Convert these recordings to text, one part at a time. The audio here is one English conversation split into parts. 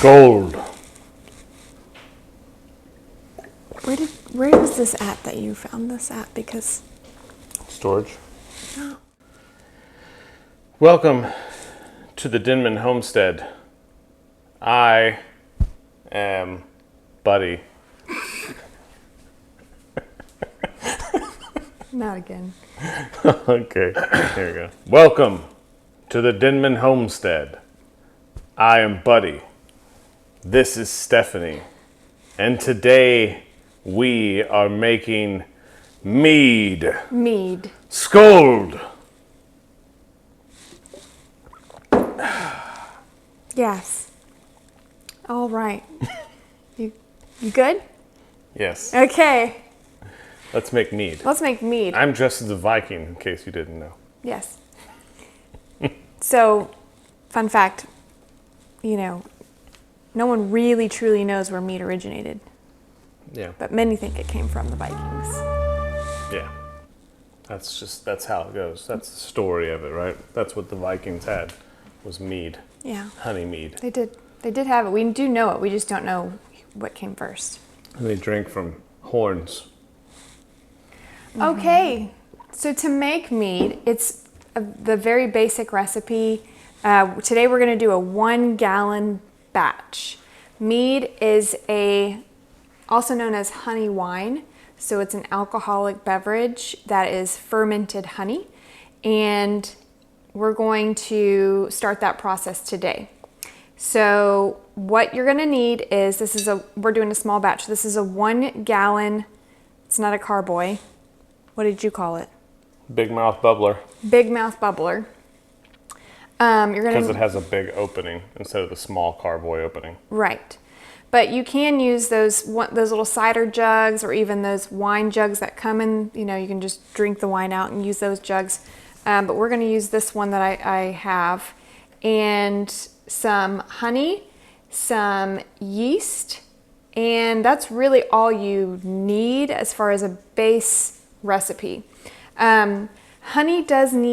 Gold. Where was this at that you found this at? Because Storage. no. Welcome to the Denman Homestead. I am Buddy. Not again. Okay, here we go. Welcome to the Denman Homestead. I am Buddy. This is Stephanie. And today we are making mead. Mead. Scold. Yes. All right. You good? Yes. Okay. Let's make mead. Let's make mead. I'm dressed as a Viking, in case you didn't know. Yes. So, fun fact, no one really truly knows where mead originated, Yeah. but many think it came from the Vikings. Yeah. That's how it goes. That's the story of it, right? That's what the Vikings had, was mead. Yeah. Honey mead. They did have it. We do know it. We just don't know what came first. And they drank from horns. Okay. So to make mead, it's the very basic recipe. Today we're going to do a 1 gallon batch. Mead is also known as honey wine. So it's an alcoholic beverage that is fermented honey. And we're going to start that process today. So what you're going to need is, we're doing a small batch. This is a 1 gallon, it's not a carboy. What did you call it? Big mouth bubbler. Big mouth bubbler. Because it has a big opening instead of the small carboy opening. Right. But you can use those little cider jugs or even those wine jugs that come in, you can just drink the wine out and use those jugs. But we're going to use this one that I have. And some honey, some yeast, and that's really all you need as far as a base recipe. Honey doesn't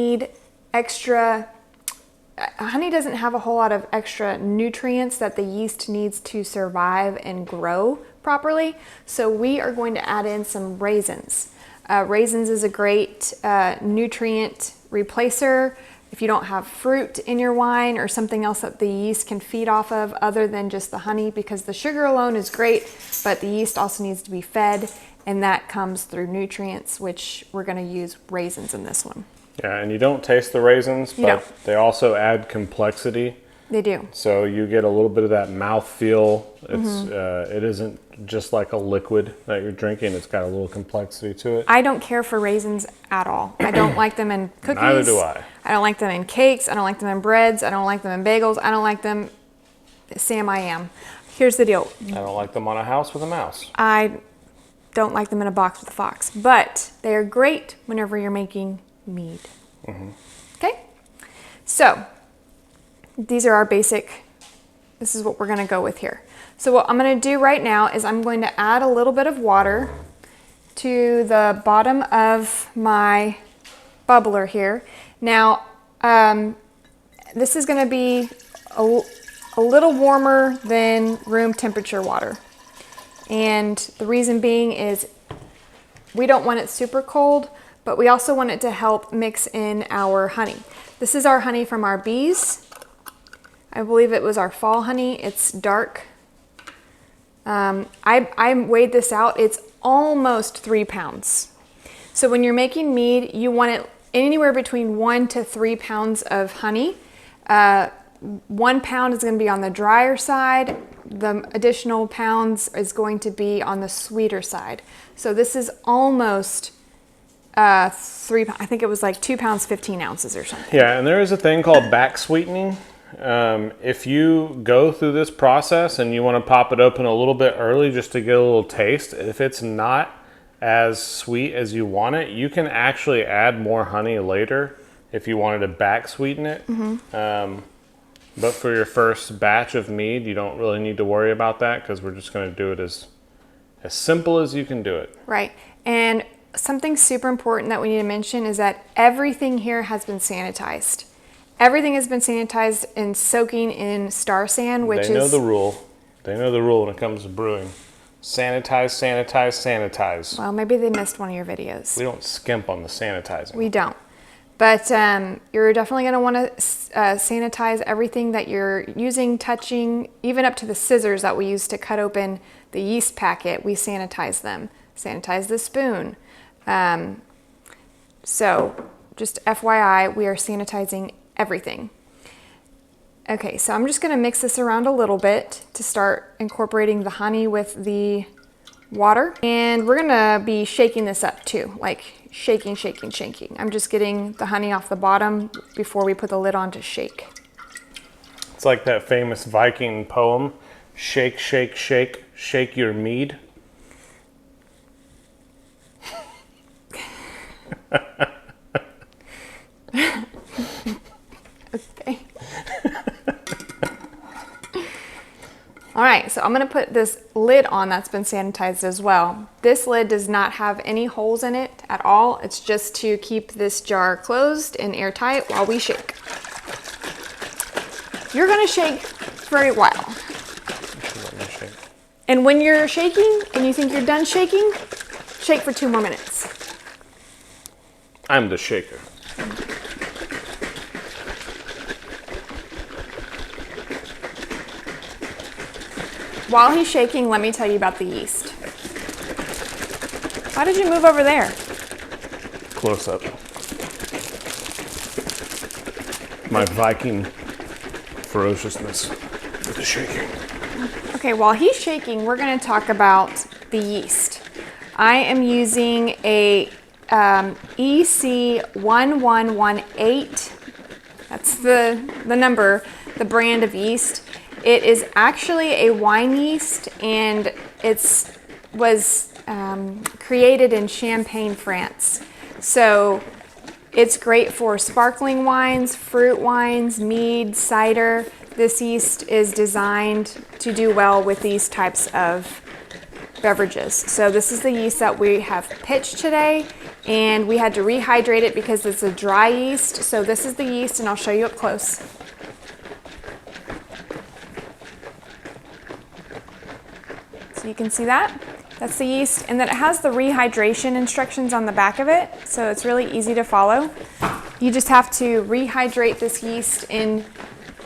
have a whole lot of extra nutrients that the yeast needs to survive and grow properly. So we are going to add in some raisins. Raisins is a great nutrient replacer if you don't have fruit in your wine or something else that the yeast can feed off of other than just the honey, because the sugar alone is great, but the yeast also needs to be fed, and that comes through nutrients, which we're going to use raisins in this one. Yeah, and you don't taste the raisins, but they also add complexity. They do. So you get a little bit of that mouth feel. It isn't just like a liquid that you're drinking. It's got a little complexity to it. I don't care for raisins at all. I don't like them in cookies. Neither do I. I don't like them in cakes. I don't like them in breads. I don't like them in bagels. I don't like them. Sam, I am. Here's the deal. I don't like them on a house with a mouse. I don't like them in a box with a fox. But they are great whenever you're making mead. Okay? So, these are our basic, this is what we're going to go with here. So what I'm going to do right now is I'm going to add a little bit of water to the bottom of my bubbler here. Now, this is going to be a little warmer than room temperature water. And the reason being is we don't want it super cold, but we also want it to help mix in our honey. This is our honey from our bees. I believe it was our fall honey. It's dark. I weighed this out. It's almost 3 pounds. So when you're making mead, you want it anywhere between 1 to 3 pounds of honey. 1 pound is going to be on the drier side. The additional pounds is going to be on the sweeter side. So this is almost 3, I think it was like 2 pounds, 15 ounces or something. Yeah, and there is a thing called back sweetening. If you go through this process and you want to pop it open a little bit early just to get a little taste, if it's not as sweet as you want it, you can actually add more honey later if you wanted to back sweeten it. But for your first batch of mead, you don't really need to worry about that because we're just going to do it as simple as you can do it. Right. And something super important that we need to mention is that everything here has been sanitized. Everything has been sanitized and soaking in Star San, which They know the rule. They know the rule when it comes to brewing. Sanitize, sanitize, sanitize. Well, maybe they missed one of your videos. We don't skimp on the sanitizing. We don't. But you're definitely going to want to sanitize everything that you're using, touching, even up to the scissors that we use to cut open the yeast packet. We sanitize them. Sanitize the spoon. So just FYI, we are sanitizing everything. Okay, so I'm just going to mix this around a little bit to start incorporating the honey with the water. And we're going to be shaking this up too, like shaking, shaking, shaking. I'm just getting the honey off the bottom before we put the lid on to shake. It's like that famous Viking poem, shake, shake, shake, shake your mead. Okay. All right, so I'm gonna put this lid on that's been sanitized as well. This lid does not have any holes in it at all. It's just to keep this jar closed and airtight while we shake. You're gonna shake for a while. And when you're shaking and you think you're done shaking, shake for 2 more minutes. I'm the shaker. While he's shaking, let me tell you about the yeast. Why did you move over there? Close up. My Viking ferociousness with the shaking. Okay, while he's shaking, we're going to talk about the yeast. I am using a EC1118. That's the number, the brand of yeast. It is actually a wine yeast, and it was created in Champagne, France. So it's great for sparkling wines, fruit wines, mead, cider. This yeast is designed to do well with these types of beverages. So this is the yeast that we have pitched today, and we had to rehydrate it because it's a dry yeast. So this is the yeast, and I'll show you up close. So you can see that. That's the yeast, and then it has the rehydration instructions on the back of it, so it's really easy to follow. You just have to rehydrate this yeast in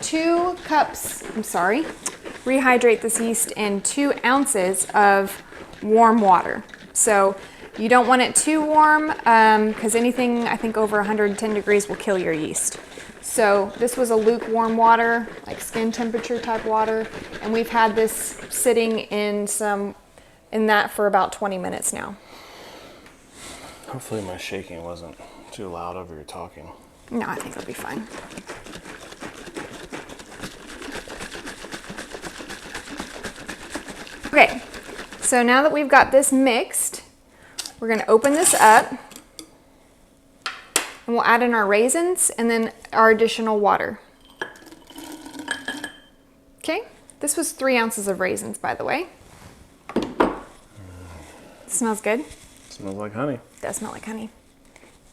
2 cups, rehydrate this yeast in 2 ounces of warm water. So you don't want it too warm because anything I think over 110 degrees will kill your yeast. So this was a lukewarm water, like skin temperature type water, and we've had this sitting in that for about 20 minutes now. Hopefully my shaking wasn't too loud over your talking. No, I think it'll be fine. Okay, so now that we've got this mixed, we're gonna open this up and we'll add in our raisins and then our additional water. Okay, this was 3 ounces of raisins, by the way. Smells good? It smells like honey. It does smell like honey.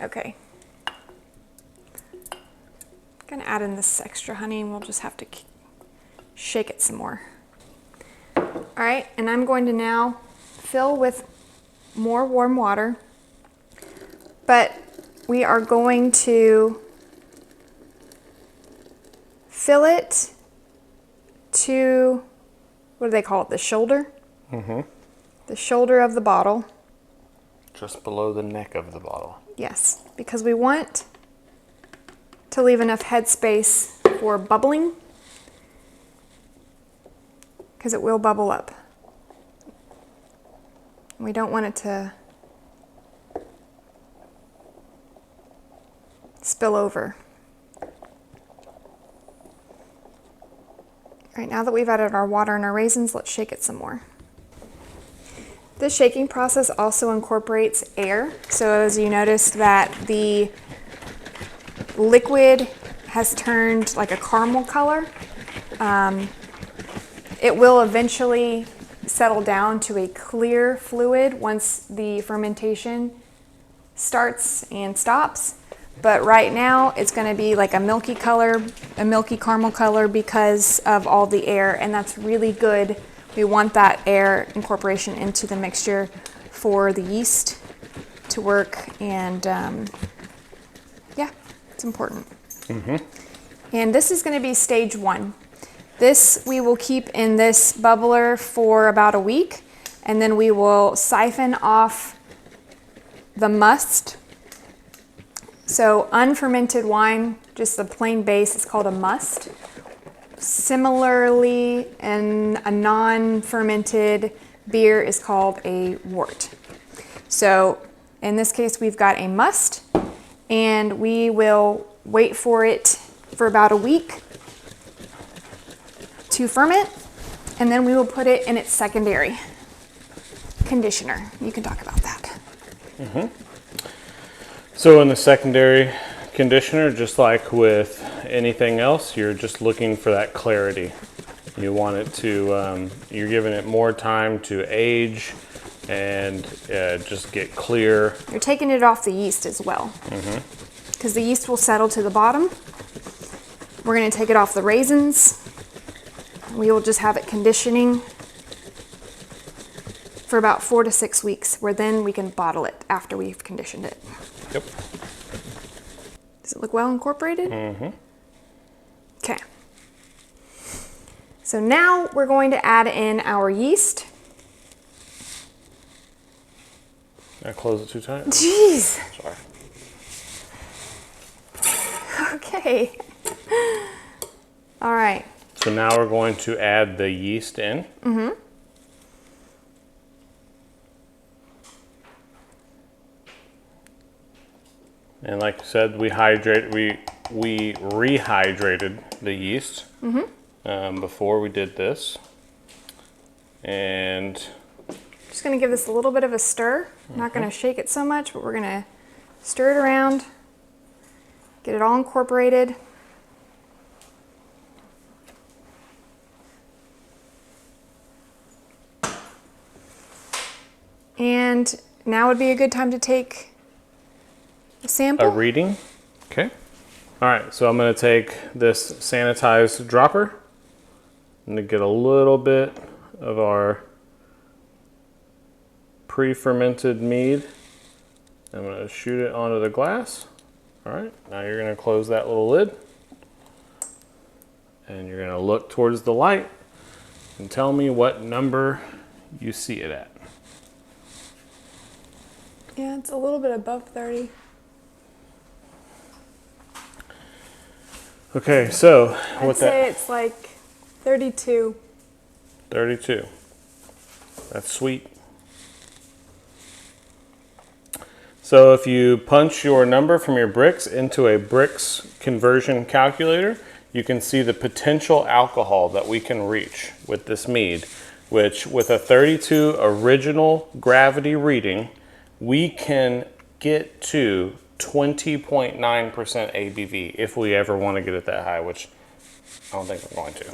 Okay. Gonna add in this extra honey and we'll just have to shake it some more. All right, and I'm going to now fill with more warm water, but we are going to fill it to, what do they call it, the shoulder? Mm-hmm. The shoulder of the bottle. Just below the neck of the bottle. Yes, because we want to leave enough headspace for bubbling, because it will bubble up. We don't want it to spill over. All right, now that we've added our water and our raisins, let's shake it some more. This shaking process also incorporates air. So as you notice that the liquid has turned like a caramel color, it will eventually settle down to a clear fluid once the fermentation starts and stops. but right now it's going to be like a milky color, a milky caramel color because of all the air, and that's really good. We want that air incorporation into the mixture for the yeast to work, and yeah, it's important. And this is going to be stage 1. This we will keep in this bubbler for about a week, and then we will siphon off the must. So unfermented wine, just the plain base, is called a must. Similarly, a non-fermented beer is called a wort. So in this case, we've got a must, and we will wait for it for about a week to ferment, and then we will put it in its secondary conditioner. You can talk about that. So in the secondary conditioner, just like with anything else, you're just looking for that clarity. You want it to, you're giving it more time to age and just get clear. You're taking it off the yeast as well, because the yeast will settle to the bottom. We're going to take it off the raisins. We will just have it conditioning for about 4 to 6 weeks, where then we can bottle it after we've conditioned it. Yep. Does it look well incorporated? Okay. So now we're going to add in our yeast. I close it too tight. Jeez. Sorry. Okay. All right. So now we're going to add the yeast in. And like I said, we rehydrated the yeast before we did this. And Just going to give this a little bit of a stir. I'm not going to shake it so much, but we're going to stir it around, get it all incorporated. And now would be a good time to take a sample. a reading. Okay. All right, so I'm going to take this sanitized dropper and to get a little bit of our pre-fermented mead. I'm going to shoot it onto the glass. All right, now you're going to close that little lid and you're going to look towards the light and tell me what number you see it at. Yeah, it's a little bit above 30. Okay, so I'd say it's like 32. 32. That's sweet. So if you punch your number from your bricks into a bricks conversion calculator, you can see the potential alcohol that we can reach with this mead, which with a 32 original gravity reading, we can get to 20.9% ABV if we ever want to get it that high, which I don't think we're going to.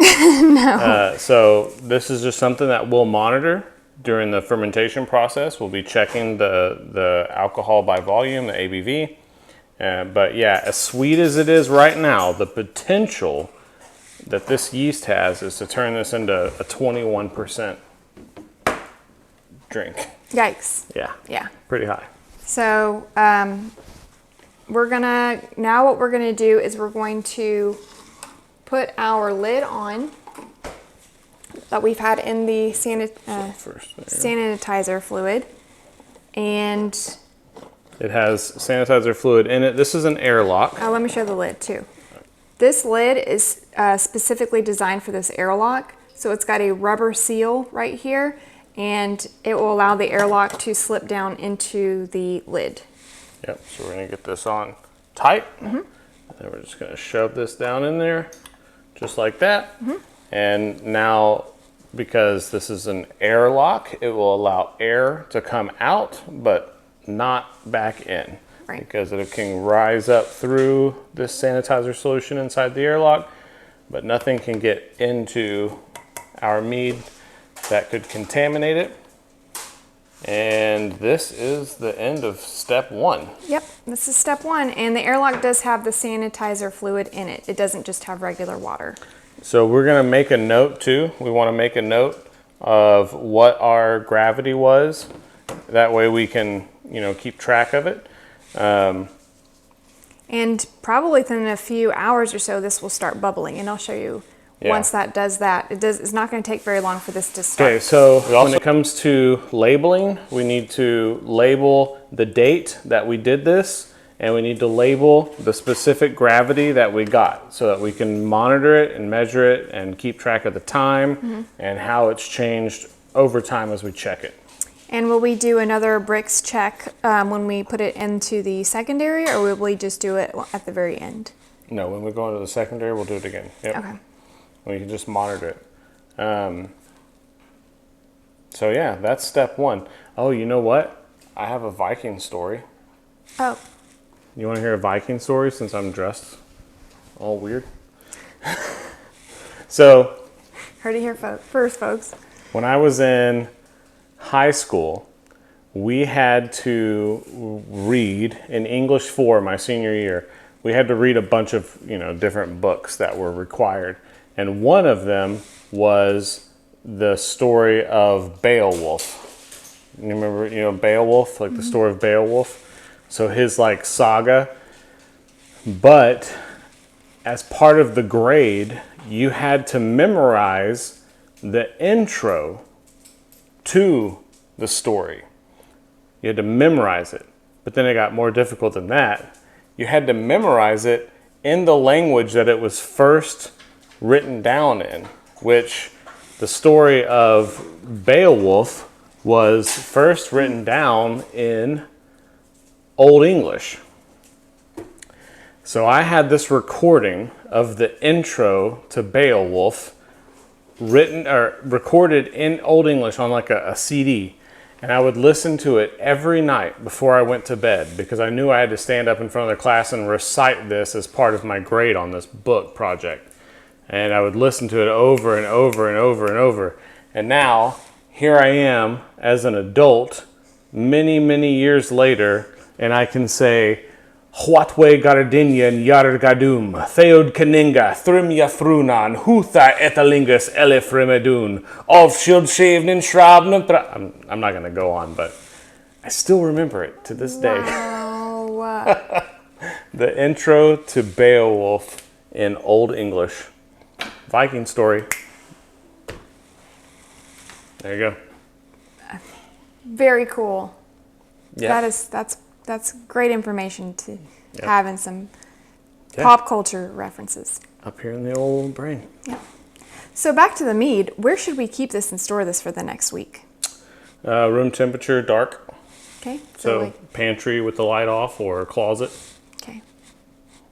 No. So this is just something that we'll monitor during the fermentation process. We'll be checking the alcohol by volume, the ABV. But yeah, as sweet as it is right now, the potential that this yeast has is to turn this into a 21% drink. Yikes. Yeah. Yeah. Pretty high. So what we're gonna do is we're going to put our lid on that we've had in the sanitizer fluid, and it has sanitizer fluid in it. This is an airlock. let me show the lid too. This lid is specifically designed for this airlock. So it's got a rubber seal right here, and it will allow the airlock to slip down into the lid. Yep, so we're gonna get this on tight. And then we're just gonna shove this down in there, just like that. And now, because this is an airlock, it will allow air to come out, but not back in. Right. Because it can rise up through this sanitizer solution inside the airlock, but nothing can get into our mead that could contaminate it. And this is the end of step 1. Yep, this is step 1, and the airlock does have the sanitizer fluid in it. It doesn't just have regular water. So we're gonna make a note too. We wanna make a note of what our gravity was. That way we can, keep track of it. And probably within a few hours or so, this will start bubbling, and I'll show you once that does that. It's not going to take very long for this to start. Okay, so when it comes to labeling, we need to label the date that we did this, and we need to label the specific gravity that we got so that we can monitor it and measure it and keep track of the time and how it's changed over time as we check it. And will we do another bricks check when we put it into the secondary, or will we just do it at the very end? No, when we go into the secondary, we'll do it again. Yep. Okay. We can just monitor it. So yeah, that's step 1. Oh, you know what? I have a Viking story. Oh. You want to hear a Viking story since I'm dressed all weird? So, Heard it here first, folks. when I was in high school, we had to read in English 4 my senior year. We had to read a bunch of different books that were required, and one of them was the story of Beowulf. You remember, Beowulf, like the story of Beowulf. So his saga. But as part of the grade, you had to memorize the intro to the story. You had to memorize it. But then it got more difficult than that. You had to memorize it in the language that it was first written down in, which the story of Beowulf was first written down in Old English. So I had this recording of the intro to Beowulf written or recorded in Old English on a CD, and I would listen to it every night before I went to bed because I knew I had to stand up in front of the class and recite this as part of my grade on this book project. And I would listen to it over and over and over and over. And now here I am as an adult many, many years later, and I can say, Huatwe Gardinian Yargadum, Theod Kaninga, Thrimya Thrunan, Hutha Etalingus Elefrimedun, of Shield Shavnin Shrabnan. I'm not going to go on, but I still remember it to this day. Wow. The intro to Beowulf in Old English. Viking story. There you go. Very cool. Yeah. That's great information to have in some pop culture references. Up here in the old brain. Yeah. So back to the mead. Where should we keep this and store this for the next week? Room temperature, dark. Okay. So pantry with the light off or closet. Okay.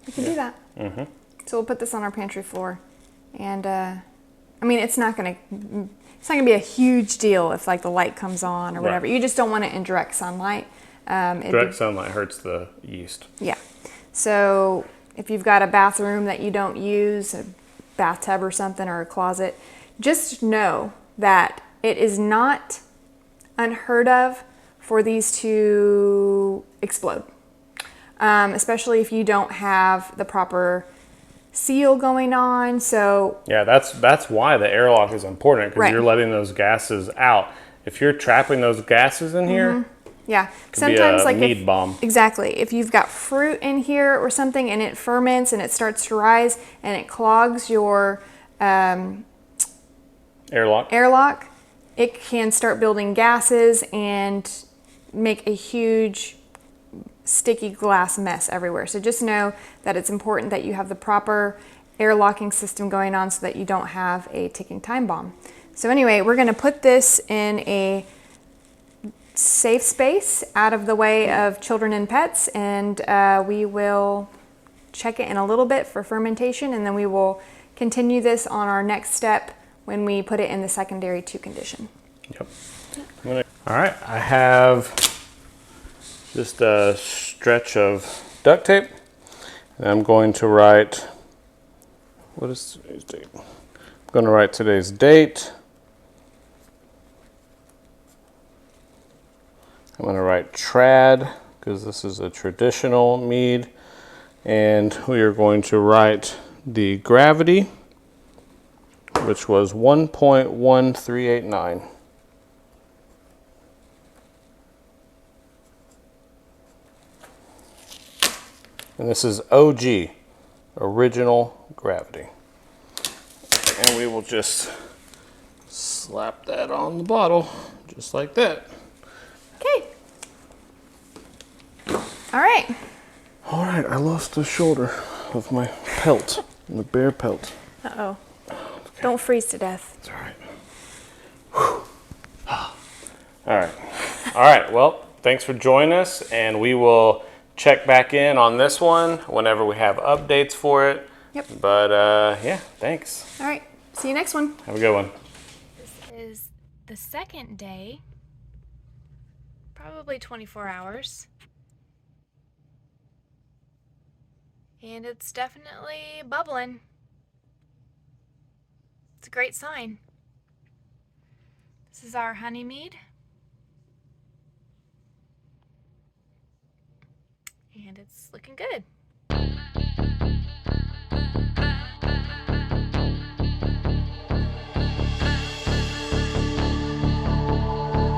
We can do that. Mm-hmm. So we'll put this on our pantry floor, and it's not gonna be a huge deal if the light comes on or whatever. You just don't want it in direct sunlight. Direct sunlight hurts the yeast. Yeah. So if you've got a bathroom that you don't use, a bathtub or something, or a closet, just know that it is not unheard of for these to explode. Especially if you don't have the proper seal going on. So yeah, that's why the airlock is important, because you're letting those gases out. If you're trapping those gases in here, yeah, sometimes be a mead bomb. Exactly. If you've got fruit in here or something and it ferments and it starts to rise and it clogs your airlock, it can start building gases and make a huge sticky glass mess everywhere. So just know that it's important that you have the proper air locking system going on so that you don't have a ticking time bomb. So anyway, we're going to put this in a safe space out of the way of children and pets, and we will check it in a little bit for fermentation, and then we will continue this on our next step when we put it in the secondary 2 condition. Yep. All right, I have just a stretch of duct tape, and I'm going to write, what is today's date? I'm going to write today's date. I'm going to write trad because this is a traditional mead. And we are going to write the gravity, which was 1.1389. And this is OG, original gravity. And we will just slap that on the bottle, just like that. Okay. All right. All right, I lost the shoulder of my pelt, the bear pelt. Uh-oh. Okay. Don't freeze to death. That's all right. All right. All right, well, thanks for joining us, and we will check back in on this one whenever we have updates for it. Yep. But yeah, thanks. All right. See you next one. Have a good one. This is the second day, probably 24 hours. And it's definitely bubbling. It's a great sign. This is our honey mead. And it's looking good.